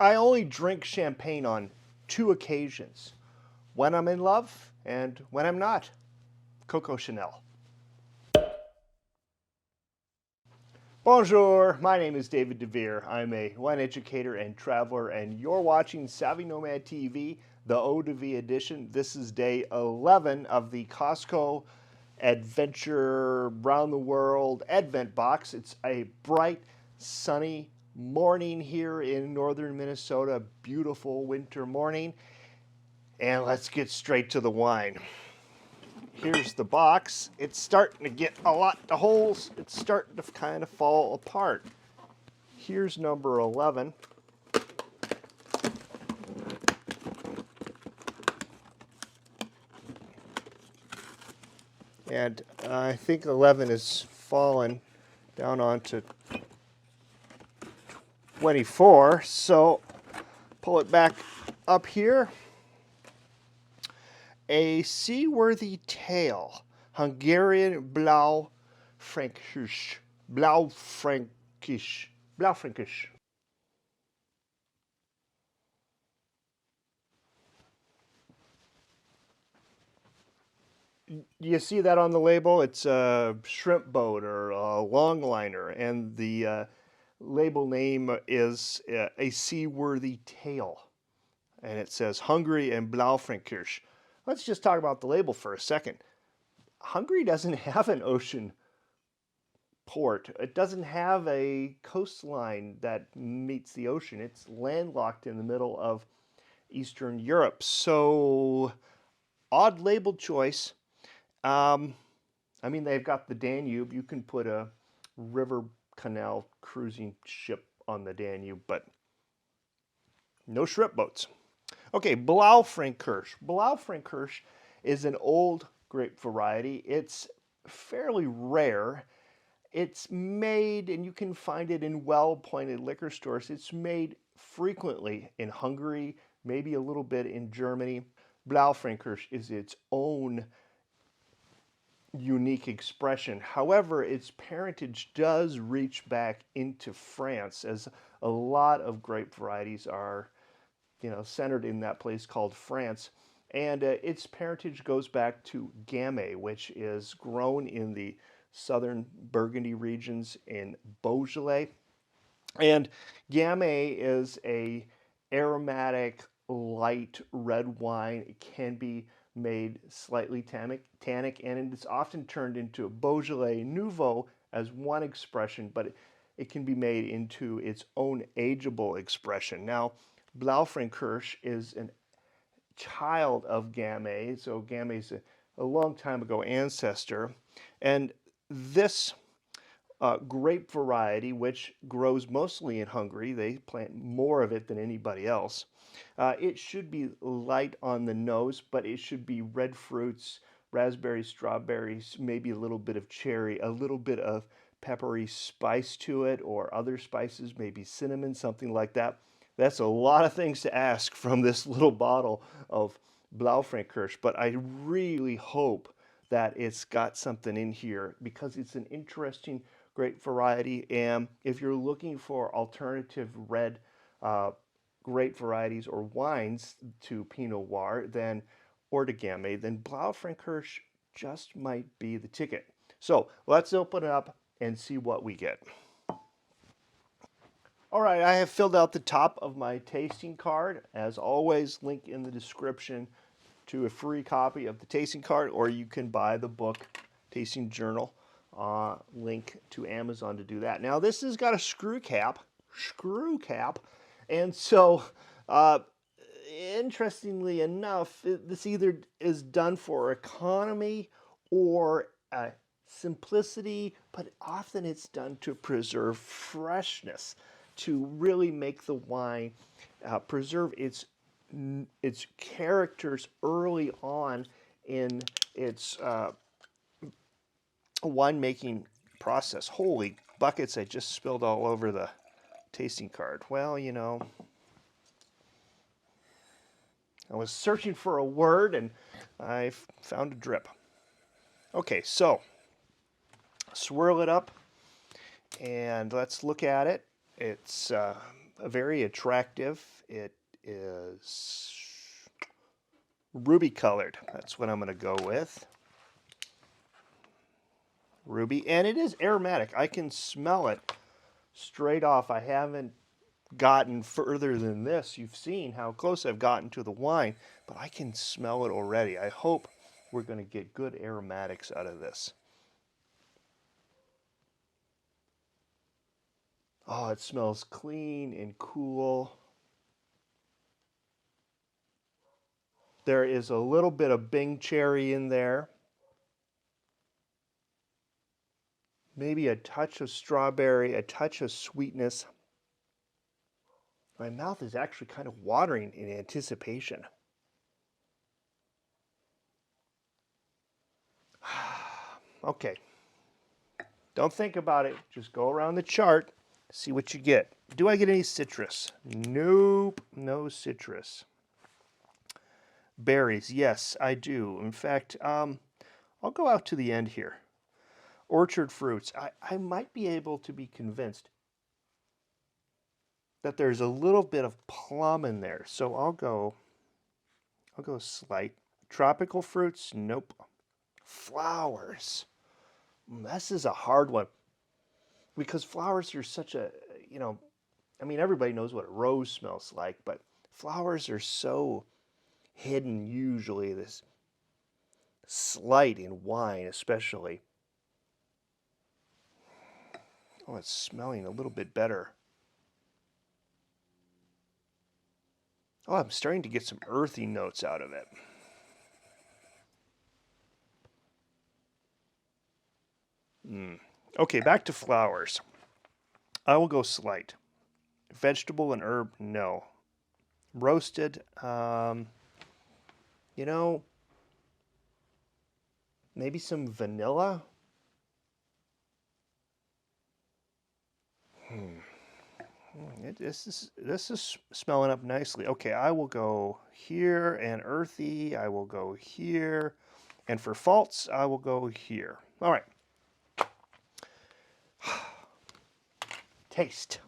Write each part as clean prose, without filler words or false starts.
I only drink champagne on two occasions, when I'm in love and when I'm not. Coco Chanel. Bonjour, my name is David DeVere. I'm a wine educator and traveler, and you're watching Savvy Nomad TV, the Eau de Vie edition. This is day 11 of the Costco Adventure Round the World Advent Box. It's a bright, sunny morning here in northern Minnesota, beautiful winter morning. And let's get straight to the wine. Here's the box. It's starting to get a lot of holes. It's starting to kind of fall apart. Here's number 11. And I think 11 is fallen down onto 24. So pull it back up here. A seaworthy tale, Hungarian Blaufränkisch. Blaufränkisch. Blaufränkisch. You see that on the label? It's a shrimp boat or a longliner, and the label name is a seaworthy tale, and it says Hungary and Blaufränkisch. Let's just talk about the label for a second. Hungary doesn't have an ocean port. It doesn't have a coastline that meets the ocean. It's landlocked in the middle of Eastern Europe. So, odd label choice. I mean, they've got the Danube. You can put a river canal cruising ship on the Danube, but no shrimp boats. Okay, Blaufränkisch. Blaufränkisch is an old grape variety. It's fairly rare. It's made, and you can find it in well-appointed liquor stores. It's made frequently in Hungary, maybe a little bit in Germany. Blaufränkisch is its own unique expression. However, its parentage does reach back into France, as a lot of grape varieties are centered in that place called France. And its parentage goes back to Gamay, which is grown in the southern Burgundy regions in Beaujolais. And Gamay is a aromatic, light red wine. It can be made slightly tannic, and it's often turned into a Beaujolais Nouveau as one expression, but it can be made into its own ageable expression. Now, Blaufränkisch is a child of Gamay, so Gamay's a long time ago ancestor, and this grape variety, which grows mostly in Hungary, they plant more of it than anybody else. It should be light on the nose, but it should be red fruits, raspberries, strawberries, maybe a little bit of cherry, a little bit of peppery spice to it, or other spices, maybe cinnamon, something like that. That's a lot of things to ask from this little bottle of Blaufränkisch, but I really hope that it's got something in here because it's an interesting grape variety. And if you're looking for alternative red grape varieties or wines to Pinot Noir, or to Gamay, then Blaufränkisch just might be the ticket. So let's open it up and see what we get. All right, I have filled out the top of my tasting card. As always, link in the description to a free copy of the tasting card, or you can buy the book, Tasting Journal, link to Amazon to do that. Now, this has got a screw cap, and so, interestingly enough, this either is done for economy or simplicity, but often it's done to preserve freshness, to really make the wine preserve its characters early on in its winemaking process. Holy buckets, I just spilled all over the tasting card. Well, I was searching for a word and I found a drip. Okay, so swirl it up and let's look at it. It's very attractive. It is ruby colored. That's what I'm going to go with. Ruby. And it is aromatic. I can smell it straight off. I haven't gotten further than this. You've seen how close I've gotten to the wine, but I can smell it already. I hope we're going to get good aromatics out of this. Oh, it smells clean and cool. There is a little bit of Bing cherry in there. Maybe a touch of strawberry, a touch of sweetness. My mouth is actually kind of watering in anticipation. Okay. Don't think about it. Just go around the chart, see what you get. Do I get any citrus? Nope, no citrus. Berries, yes, I do. In fact, I'll go out to the end here. Orchard fruits. I might be able to be convinced that there's a little bit of plum in there. So I'll go slight. Tropical fruits, nope. Flowers. This is a hard one because flowers are such a, I mean, everybody knows what a rose smells like, but flowers are so hidden usually, this slight in wine especially. Oh, it's smelling a little bit better. Oh, I'm starting to get some earthy notes out of it. Okay, back to flowers. I will go slight. Vegetable and herb, no. Roasted, maybe some vanilla. This is smelling up nicely. Okay, I will go here and earthy. I will go here. And for faults, I will go here. All right. Taste.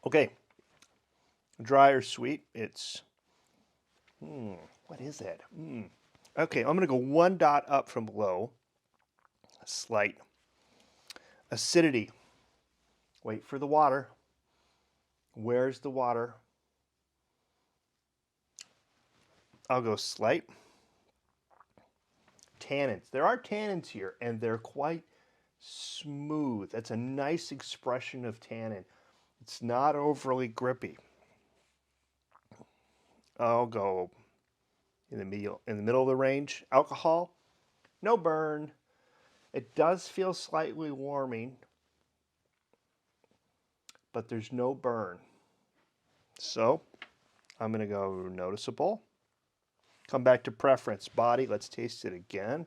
Okay. Dry or sweet? It's, what is it? Okay, I'm going to go one dot up from below. Slight. Acidity. Wait for the water. Where's the water? I'll go slight. Tannins. There are tannins here, and they're quite smooth. That's a nice expression of tannin. It's not overly grippy. I'll go in the middle of the range. Alcohol, no burn. It does feel slightly warming, but there's no burn. So I'm going to go noticeable. Come back to preference. Body, let's taste it again.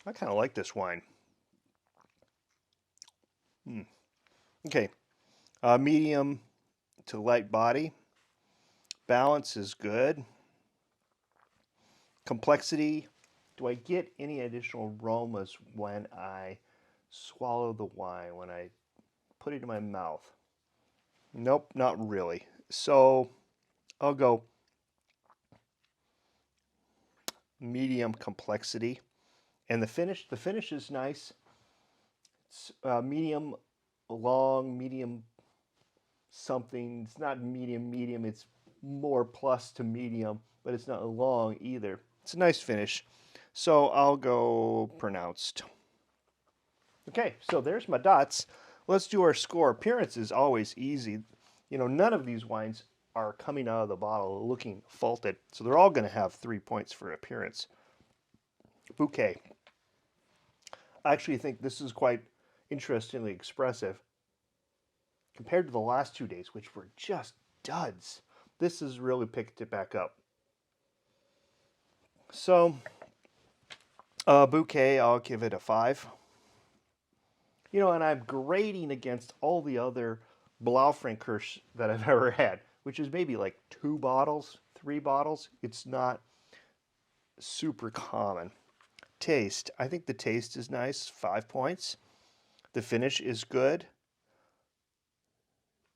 I kind of like this wine. Okay, medium to light body. Balance is good. Complexity. Do I get any additional aromas when I swallow the wine, when I put it in my mouth? Nope, not really. So I'll go medium complexity. And the finish is nice. It's medium long, medium something. It's not medium. It's more plus to medium, but it's not long either. It's a nice finish. So I'll go pronounced. Okay, so there's my dots. Let's do our score. Appearance is always easy. None of these wines are coming out of the bottle looking faulted. So they're all going to have 3 points for appearance. Bouquet. I actually think this is quite interestingly expressive compared to the last 2 days, which were just duds. This has really picked it back up. So Bouquet, I'll give it a 5. You know, and I'm grading against all the other Blaufränkisch that I've ever had, which is maybe like 2 bottles, 3 bottles. It's not super common. Taste, I think the taste is nice, 5 points. The finish is good,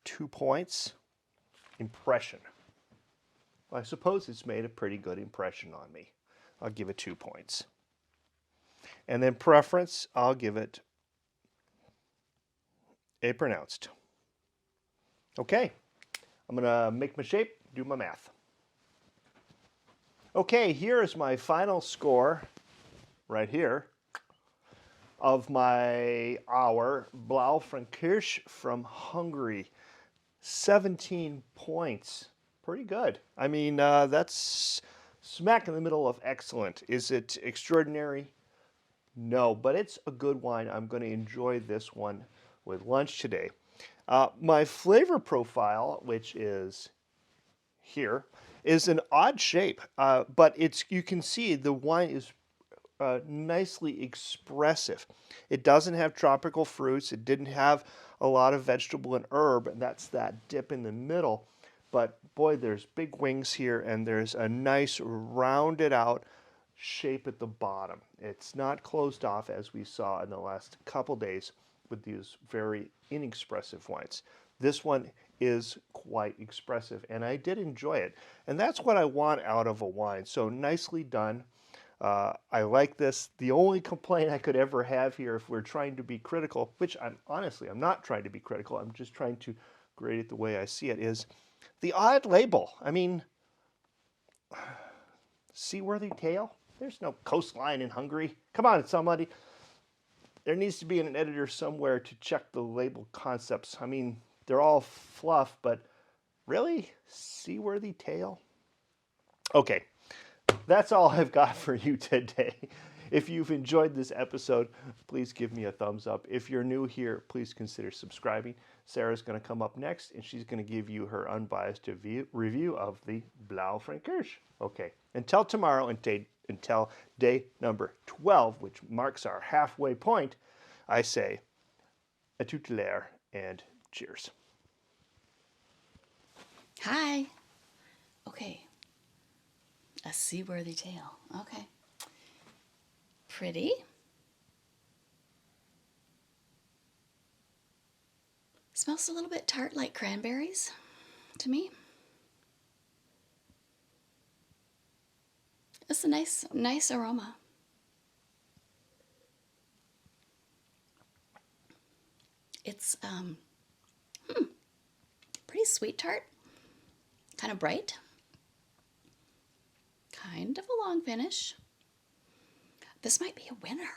2 points. Impression, well, I suppose it's made a pretty good impression on me. I'll give it 2 points. And then preference, I'll give it a pronounced. Okay, I'm gonna make my shape, do my math. Okay, here is my final score, right here, of our Blaufränkisch from Hungary. 17 points. Pretty good. I mean, that's smack in the middle of excellent. Is it extraordinary? No, but it's a good wine. I'm going to enjoy this one with lunch today. My flavor profile, which is here, is an odd shape, but you can see the wine is nicely expressive. It doesn't have tropical fruits. It didn't have a lot of vegetable and herb, and that's that dip in the middle. But boy, there's big wings here, and there's a nice rounded out shape at the bottom. It's not closed off as we saw in the last couple days with these very inexpressive wines. This one is quite expressive, and I did enjoy it. And that's what I want out of a wine. So nicely done. I like this. The only complaint I could ever have here, if we're trying to be critical, which I'm not trying to be critical, I'm just trying to grade it the way I see it, is the odd label. I mean, seaworthy tale? There's no coastline in Hungary. Come on, somebody. There needs to be an editor somewhere to check the label concepts. I mean, they're all fluff, but really? Seaworthy tale? Okay. That's all I've got for you today. If you've enjoyed this episode, please give me a thumbs up. If you're new here, please consider subscribing. Sarah's going to come up next, and she's going to give you her unbiased review of the Blaufränkisch. Okay, until tomorrow, until day number 12, which marks our halfway point, I say à toute l'heure and cheers. Hi. Okay. A seaworthy tale. Okay. Pretty. Smells a little bit tart like cranberries to me. It's a nice aroma. It's pretty sweet tart. Kind of bright. Kind of a long finish. This might be a winner.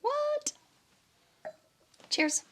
What? Cheers.